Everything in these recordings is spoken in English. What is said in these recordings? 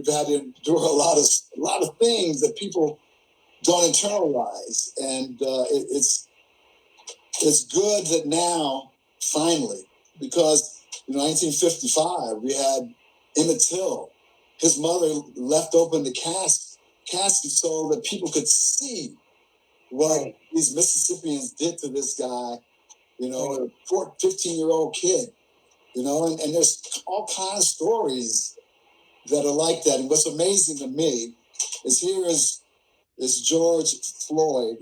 we've had to endure a lot of things that people don't internalize, and it's good that now finally, because 1955 we had Emmett Till. His mother left open the casket so that people could see what these Mississippians did to this guy, a 15-year-old kid, and there's all kinds of stories that are like that. And what's amazing to me is here is George Floyd.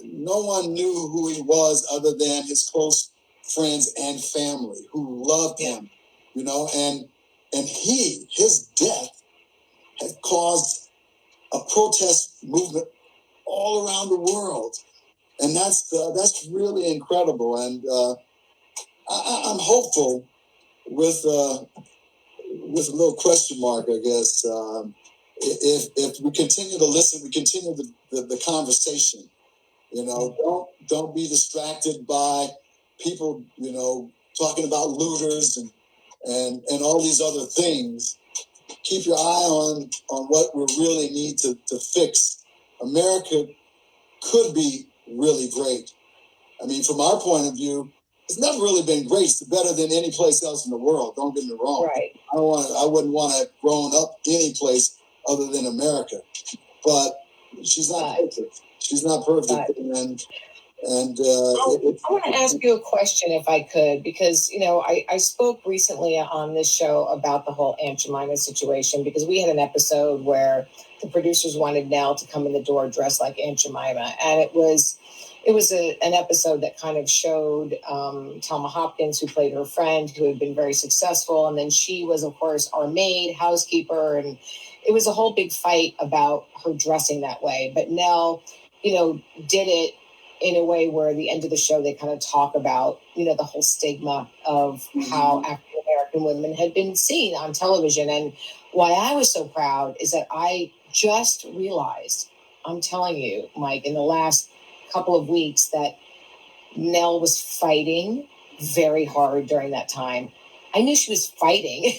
No one knew who he was other than his close friends and family who loved him, and his death had caused a protest movement all around the world, and that's really incredible. And I'm hopeful with a little question mark, I guess. If we continue to listen, we continue the conversation. Don't be distracted by people, talking about looters and all these other things. Keep your eye on what we really need to fix. America could be really great. I mean, from our point of view, it's never really been great. It's better than any place else in the world. Don't get me wrong. Right. I wouldn't want to have grown up any place other than America. But she's not perfect. She's not perfect. Right. And I want to ask you a question, if I could, because I spoke recently on this show about the whole Aunt Jemima situation, because we had an episode where the producers wanted Nell to come in the door dressed like Aunt Jemima, and it was an episode that kind of showed Thelma Hopkins, who played her friend, who had been very successful, and then she was, of course, our maid, housekeeper, and it was a whole big fight about her dressing that way. But Nell, did it in a way where at the end of the show, they kind of talk about, the whole stigma of how African-American women had been seen on television. And why I was so proud is that I just realized, I'm telling you, Mike, in the last couple of weeks, that Nell was fighting very hard during that time. I knew she was fighting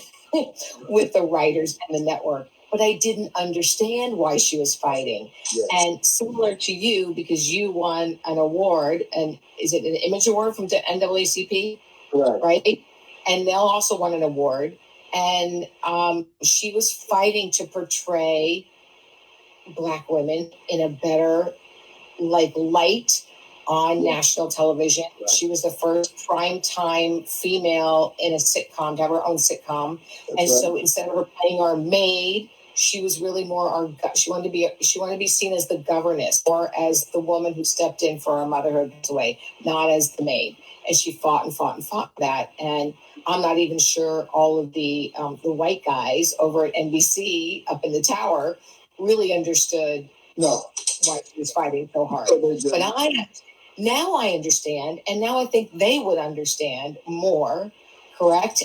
with the writers and the network, but I didn't understand why she was fighting. Yes. And similar to you, because you won an award, and is it an Image Award from the NAACP? Correct. Right? And Nell also won an award, and she was fighting to portray Black women in a better light on national television. Right. She was the first primetime female in a sitcom to have her own sitcom. That's and right. So instead of her playing our maid, she was really more she wanted to be seen as the governess, or as the woman who stepped in for her motherhood away, not as the maid. And she fought and fought and fought that. And I'm not even sure all of the white guys over at NBC up in the tower really understood why she was fighting so hard. But now I understand, and now I think they would understand more, correct?